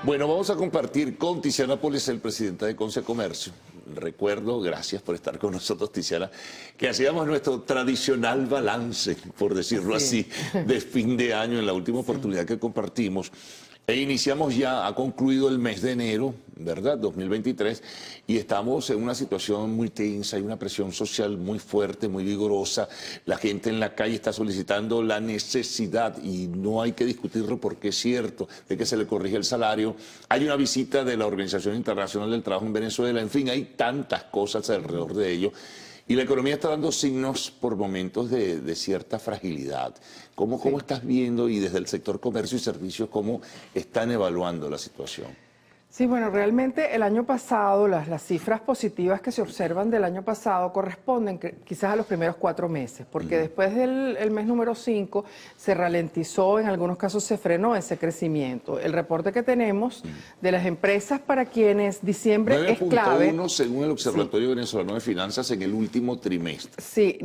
Bueno, vamos a compartir con Tiziana Policel, presidenta de Concecomercio. Recuerdo, gracias por estar con nosotros, Tiziana, que hacíamos nuestro tradicional balance, por decirlo así, de fin de año en la última oportunidad que compartimos. E iniciamos ya, ha concluido el mes de enero, ¿verdad? 2023, y estamos en una situación muy tensa, hay una presión social muy fuerte, muy vigorosa. La gente en la calle está solicitando la necesidad, y no hay que discutirlo porque es cierto, de que se le corrige el salario. Hay una visita de la Organización Internacional del Trabajo en Venezuela, en fin, hay tantas cosas alrededor de ello. Y la economía está dando signos por momentos de cierta fragilidad. ¿Cómo estás viendo y desde el sector comercio y servicios cómo están evaluando la situación? Sí, bueno, realmente el año pasado, las cifras positivas que se observan del año pasado corresponden quizás a los primeros 4 meses, porque después del mes número 5 se ralentizó, en algunos casos se frenó ese crecimiento. El reporte que tenemos de las empresas para quienes diciembre es clave. 9.1 según el Observatorio Venezolano de Finanzas en el último trimestre. Sí,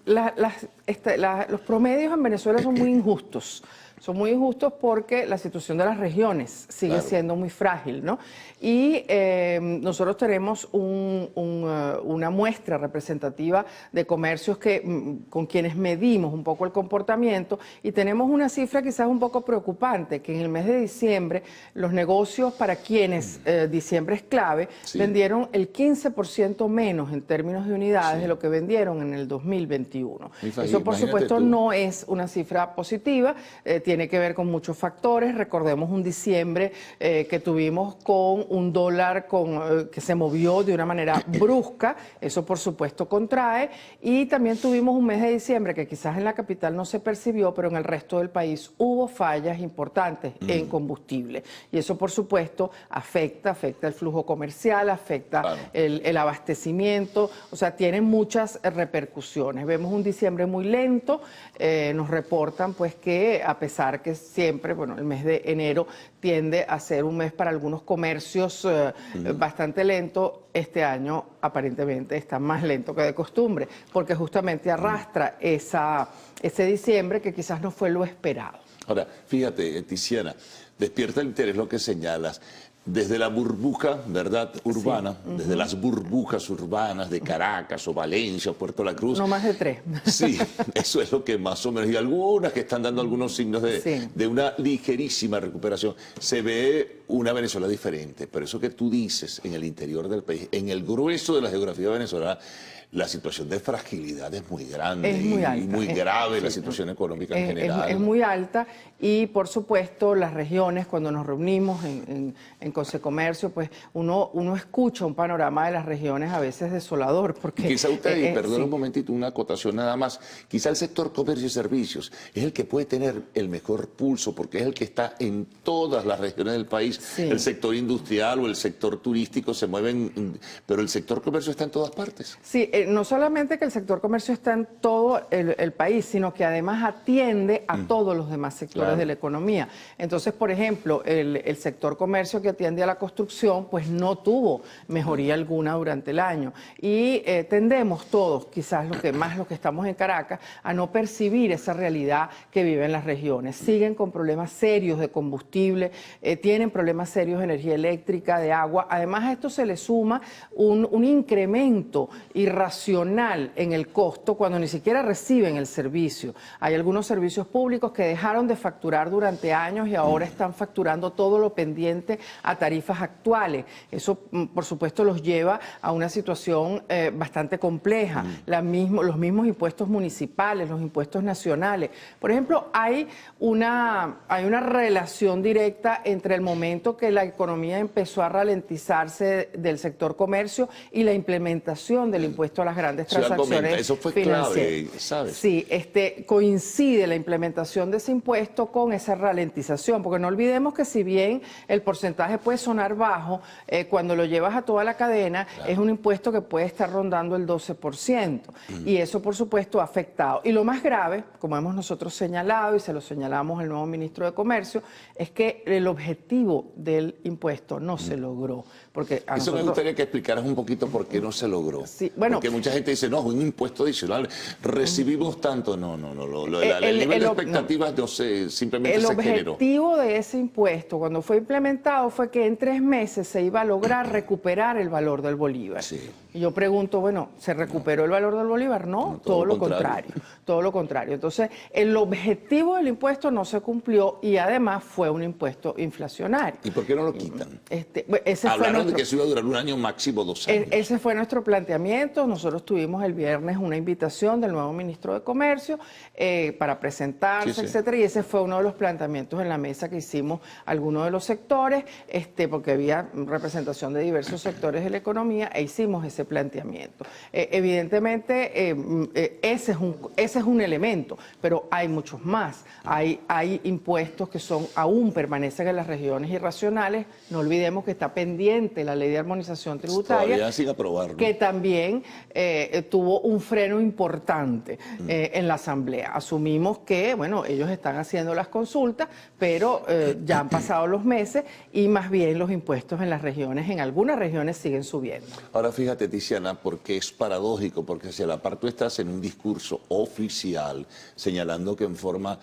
los promedios en Venezuela son muy injustos. Son muy injustos porque la situación de las regiones sigue siendo muy frágil, ¿no? Y nosotros tenemos una muestra representativa de comercios con quienes medimos un poco el comportamiento y tenemos una cifra quizás un poco preocupante, que en el mes de diciembre los negocios para quienes diciembre es clave, vendieron el 15% menos en términos de unidades de lo que vendieron en el 2021. Eso por supuesto no es una cifra positiva, tiene que ver con muchos factores. Recordemos un diciembre que tuvimos con un dólar que se movió de una manera brusca, eso por supuesto contrae, y también tuvimos un mes de diciembre que quizás en la capital no se percibió, pero en el resto del país hubo fallas importantes en combustible, y eso por supuesto afecta el flujo comercial, afecta el abastecimiento, o sea, tiene muchas repercusiones. Vemos un diciembre muy lento, nos reportan pues que a pesar que siempre, bueno, el mes de enero tiende a ser un mes para algunos comercios bastante lento, este año aparentemente está más lento que de costumbre, porque justamente arrastra ese diciembre que quizás no fue lo esperado. Ahora, fíjate, Tiziana, despierta el interés lo que señalas. Desde la burbuja, ¿verdad?, urbana, desde las burbujas urbanas de Caracas o Valencia o Puerto La Cruz. No más de 3. Sí, eso es lo que más o menos. Y algunas que están dando algunos signos de una ligerísima recuperación. Se ve una Venezuela diferente, pero eso que tú dices en el interior del país, en el grueso de la geografía venezolana, la situación de fragilidad es muy grande y muy grave, la situación económica en general. Es muy alta y, por supuesto, las regiones, cuando nos reunimos en Concecomercio, pues uno escucha un panorama de las regiones a veces desolador. Porque quizá usted, y perdón un momentito, una acotación nada más, quizá el sector comercio y servicios es el que puede tener el mejor pulso porque es el que está en todas las regiones del país. El sector industrial o el sector turístico se mueven, pero el sector comercio está en todas partes. Sí, no solamente que el sector comercio está en todo el país, sino que además atiende a todos los demás sectores de la economía. Entonces, por ejemplo, el sector comercio que atiende a la construcción, pues no tuvo mejoría alguna durante el año. Y tendemos todos, quizás los que estamos en Caracas, a no percibir esa realidad que viven las regiones. Siguen con problemas serios de combustible, tienen problemas serios de energía eléctrica, de agua. Además, a esto se le suma un incremento irracional en el costo cuando ni siquiera reciben el servicio. Hay algunos servicios públicos que dejaron de facturar durante años y ahora están facturando todo lo pendiente a tarifas actuales. Eso, por supuesto, los lleva a una situación bastante compleja. Los mismos impuestos municipales, los impuestos nacionales. Por ejemplo, hay una relación directa entre el momento que la economía empezó a ralentizarse del sector comercio y la implementación del impuesto a las grandes transacciones eso fue financieras. clave, ¿sabes? Sí, coincide la implementación de ese impuesto con esa ralentización, porque no olvidemos que si bien el porcentaje puede sonar bajo, cuando lo llevas a toda la cadena, es un impuesto que puede estar rondando el 12%, y eso por supuesto ha afectado. Y lo más grave, como hemos nosotros señalado, y se lo señalamos al nuevo ministro de Comercio, es que el objetivo del impuesto no se logró. Porque eso me gustaría que explicaras un poquito por qué no se logró. Sí, bueno, porque mucha gente dice, no, es un impuesto adicional, recibimos tanto. No, el nivel de expectativas, no sé, simplemente se generó. El objetivo de ese impuesto, cuando fue implementado, fue que en 3 meses se iba a lograr recuperar el valor del bolívar. Sí. Y yo pregunto, bueno, ¿se recuperó el valor del bolívar? No, todo lo contrario. Todo lo contrario. Entonces, el objetivo del impuesto no se cumplió y además fue un impuesto inflacionario. ¿Y por qué no lo quitan? Hablaron de que eso iba a durar un año, máximo 2 años. Ese fue nuestro planteamiento. Nosotros tuvimos el viernes una invitación del nuevo ministro de Comercio para presentarse, etcétera, y ese fue uno de los planteamientos en la mesa que hicimos algunos de los sectores, porque había representación de diversos sectores de la economía e hicimos ese planteamiento. Evidentemente, ese es un elemento, pero hay muchos más. Hay impuestos que aún permanecen en las regiones irracionales. No olvidemos que está pendiente la ley de armonización tributaria. Todavía sin aprobarlo. Que también tuvo un freno importante en la Asamblea. Asumimos que, bueno, ellos están haciendo las consultas, pero ya han pasado los meses y más bien los impuestos en las regiones, en algunas regiones siguen subiendo. Ahora fíjate, Tiziana, porque es paradójico, porque si a la par tú estás en un discurso oficial señalando que en forma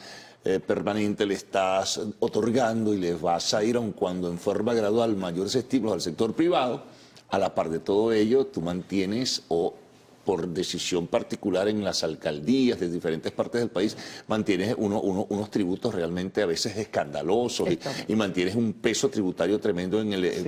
permanente le estás otorgando y les vas a ir, aun cuando en forma gradual, mayores estímulos al sector privado, a la par de todo ello tú mantienes por decisión particular en las alcaldías de diferentes partes del país, mantienes unos tributos realmente a veces escandalosos y mantienes un peso tributario tremendo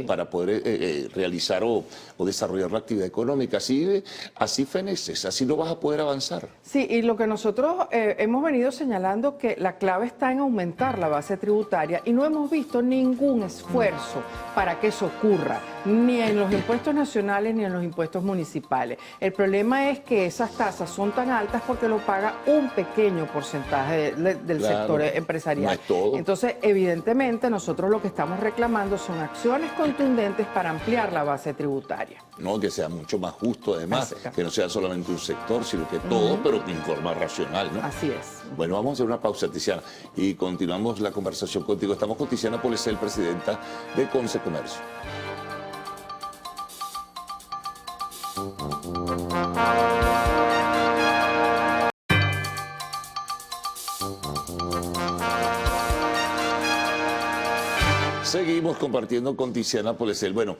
para poder realizar o desarrollar la actividad económica. Así feneces, así no vas a poder avanzar. Sí, y lo que nosotros hemos venido señalando que la clave está en aumentar la base tributaria y no hemos visto ningún esfuerzo para que eso ocurra, ni en los impuestos nacionales ni en los impuestos municipales. El problema es que esas tasas son tan altas porque lo paga un pequeño porcentaje del sector empresarial. No es todo. Entonces, evidentemente, nosotros lo que estamos reclamando son acciones contundentes para ampliar la base tributaria. No, que sea mucho más justo, además, que no sea solamente un sector, sino que todo, pero de forma racional, ¿no? Así es. Bueno, vamos a hacer una pausa, Tiziana, y continuamos la conversación contigo. Estamos con Tiziana Polecel, presidenta de Consecomercio. Seguimos compartiendo con Tiziana Polecel. Bueno,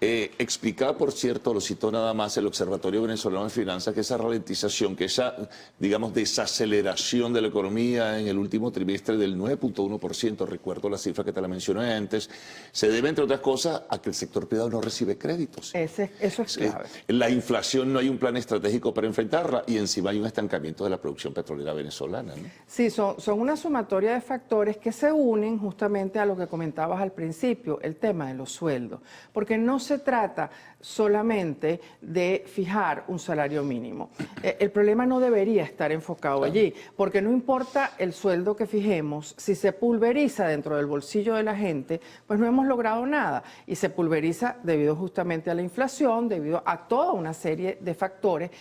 explicaba, por cierto, lo citó nada más el Observatorio Venezolano de Finanzas, que esa ralentización, que esa, digamos, desaceleración de la economía en el último trimestre del 9.1%, recuerdo la cifra que te la mencioné antes, se debe, entre otras cosas, a que el sector privado no recibe créditos. Eso es clave. La inflación, no hay un plan estratégico para enfrentarla y encima hay un estancamiento de la producción petrolera venezolana, ¿no? Sí, son una sumatoria de factores que se unen justamente a lo que comentabas al principio, el tema de los sueldos, porque no se trata solamente de fijar un salario mínimo. El problema no debería estar enfocado allí, porque no importa el sueldo que fijemos, si se pulveriza dentro del bolsillo de la gente, pues no hemos logrado nada. Y se pulveriza debido justamente a la inflación, debido a toda una serie de factores.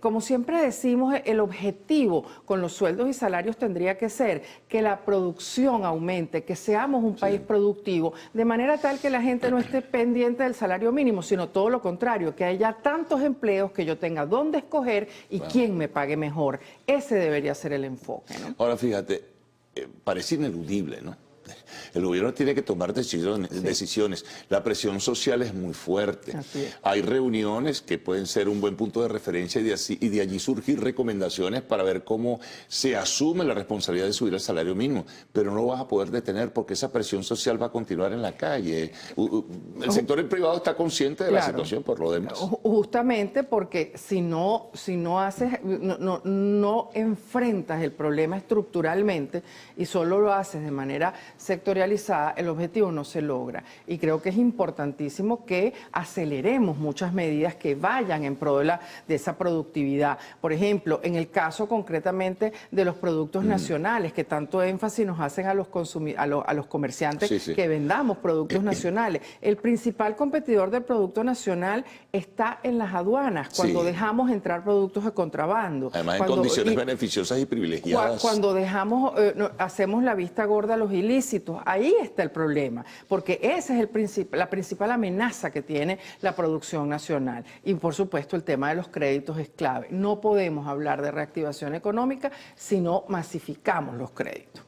Como siempre decimos, el objetivo con los sueldos y salarios tendría que ser que la producción aumente, que seamos un país productivo, de manera tal que la gente no esté pendiente del salario mínimo, sino todo lo contrario, que haya tantos empleos que yo tenga dónde escoger y quién me pague mejor. Ese debería ser el enfoque, ¿no? Ahora fíjate, parece ineludible, ¿no? El gobierno tiene que tomar decisiones. La presión social es muy fuerte. Hay reuniones que pueden ser un buen punto de referencia y de allí surgir recomendaciones para ver cómo se asume la responsabilidad de subir el salario mínimo. Pero no lo vas a poder detener porque esa presión social va a continuar en la calle. El sector privado está consciente de la situación por lo demás. Justamente porque si no enfrentas el problema estructuralmente y solo lo haces de manera sectorializada, el objetivo no se logra. Y creo que es importantísimo que aceleremos muchas medidas que vayan en pro de esa productividad. Por ejemplo, en el caso concretamente de los productos nacionales, que tanto énfasis nos hacen a los comerciantes que vendamos productos nacionales. El principal competidor del producto nacional está en las aduanas, cuando dejamos entrar productos de contrabando. Además, en condiciones beneficiosas y privilegiadas. Cuando hacemos la vista gorda a los ilícitos, ilícitos. Ahí está el problema, porque ese es la principal amenaza que tiene la producción nacional. Y por supuesto el tema de los créditos es clave. No podemos hablar de reactivación económica si no masificamos los créditos.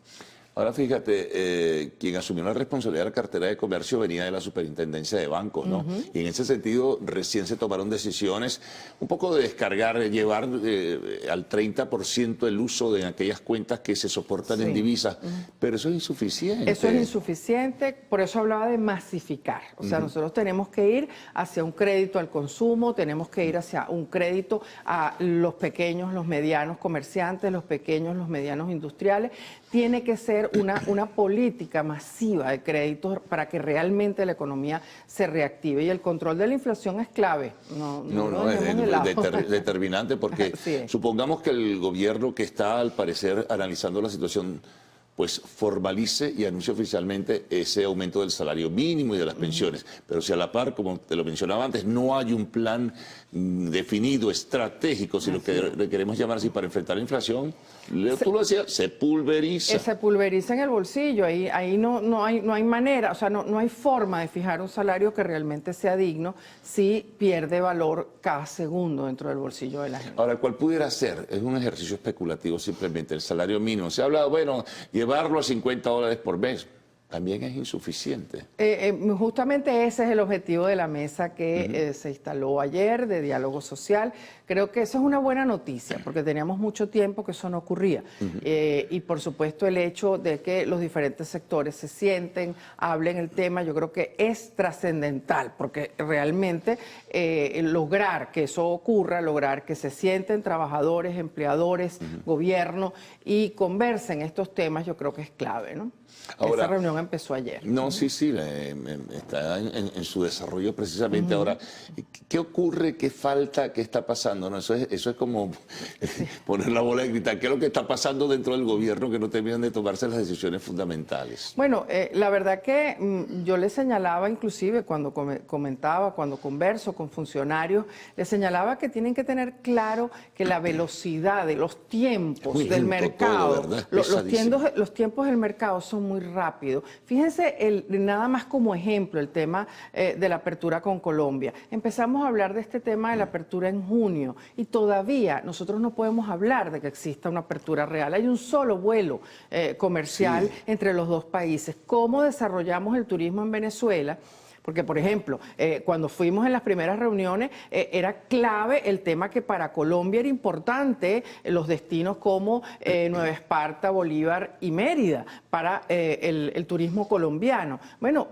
Ahora fíjate, quien asumió la responsabilidad de la cartera de comercio venía de la superintendencia de bancos, ¿no? Y en ese sentido recién se tomaron decisiones un poco de descargar, llevar al 30% el uso de aquellas cuentas que se soportan en divisas, pero eso es insuficiente. Eso es insuficiente, por eso hablaba de masificar. O sea, nosotros tenemos que ir hacia un crédito al consumo, tenemos que ir hacia un crédito a los pequeños, los medianos comerciantes, los pequeños, los medianos industriales. Tiene que ser una política masiva de créditos para que realmente la economía se reactive. Y el control de la inflación es clave. No es determinante porque supongamos que el gobierno que está, al parecer, analizando la situación, pues formalice y anuncie oficialmente ese aumento del salario mínimo y de las pensiones. Pero si a la par, como te lo mencionaba antes, no hay un plan definido, estratégico, si lo que queremos llamar así, para enfrentar la inflación, tú lo decías, se pulveriza. Se pulveriza en el bolsillo, ahí no hay manera, o sea, no hay forma de fijar un salario que realmente sea digno si pierde valor cada segundo dentro del bolsillo de la gente. Ahora, ¿cuál pudiera ser? Es un ejercicio especulativo simplemente, el salario mínimo. Se habla, bueno, llevarlo a $50 por mes. También es insuficiente. Justamente ese es el objetivo de la mesa que se instaló ayer de diálogo social. Creo que eso es una buena noticia, porque teníamos mucho tiempo que eso no ocurría. Y por supuesto el hecho de que los diferentes sectores se sienten, hablen el tema, yo creo que es trascendental, porque realmente lograr que eso ocurra, lograr que se sienten trabajadores, empleadores, gobierno y conversen estos temas, yo creo que es clave, ¿no? Ahora, esa reunión empezó ayer. No, sí, está en su desarrollo precisamente. Ahora, ¿qué ocurre? ¿Qué falta? ¿Qué está pasando? ¿No? Eso es como poner la bola y gritar. ¿Qué es lo que está pasando dentro del gobierno que no terminan de tomarse las decisiones fundamentales? Bueno, la verdad que yo le señalaba, inclusive cuando comentaba, cuando converso con funcionarios, le señalaba que tienen que tener claro que la velocidad de los tiempos del mercado, los tiempos del mercado son muy rápidos. Fíjense, nada más como ejemplo, el tema de la apertura con Colombia. Empezamos a hablar de este tema de la apertura en junio y todavía nosotros no podemos hablar de que exista una apertura real. Hay un solo vuelo comercial entre los dos países. ¿Cómo desarrollamos el turismo en Venezuela? Porque, por ejemplo, cuando fuimos en las primeras reuniones, era clave el tema que para Colombia era importante los destinos como Nueva Esparta, Bolívar y Mérida para el turismo colombiano. Bueno,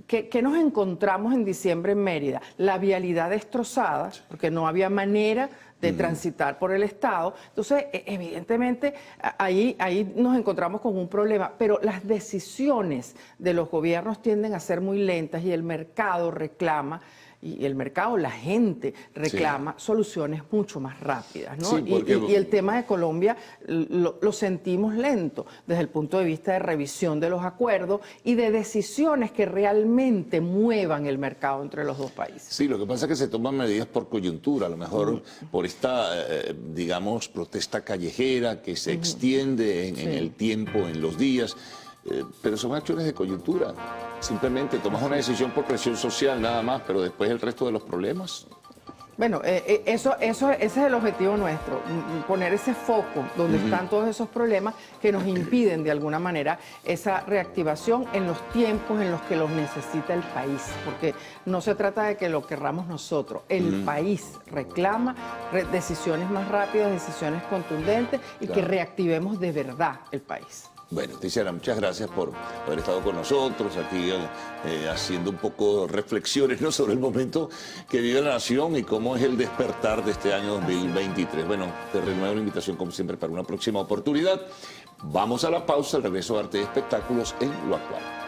¿qué nos encontramos en diciembre en Mérida? La vialidad destrozada, porque no había manera de transitar por el Estado. Entonces, evidentemente, ahí nos encontramos con un problema, pero las decisiones de los gobiernos tienden a ser muy lentas y el mercado reclama, y el mercado, la gente reclama soluciones mucho más rápidas, ¿no? Sí, y el tema de Colombia lo sentimos lento desde el punto de vista de revisión de los acuerdos y de decisiones que realmente muevan el mercado entre los dos países. Sí, lo que pasa es que se toman medidas por coyuntura, a lo mejor por esta, digamos, protesta callejera que se extiende en el tiempo, en los días. Pero son acciones de coyuntura. Simplemente tomas una decisión por presión social nada más, pero después el resto de los problemas. Bueno, ese es el objetivo nuestro, poner ese foco donde están todos esos problemas que nos impiden de alguna manera esa reactivación en los tiempos en los que los necesita el país, porque no se trata de que lo querramos nosotros, el país reclama decisiones más rápidas, decisiones contundentes y que reactivemos de verdad el país. Bueno, Tiziana, muchas gracias por haber estado con nosotros aquí haciendo un poco reflexiones, ¿no?, sobre el momento que vive la nación y cómo es el despertar de este año 2023. Bueno, te renuevo la invitación como siempre para una próxima oportunidad. Vamos a la pausa, el regreso de Arte y Espectáculos en Lo Actual.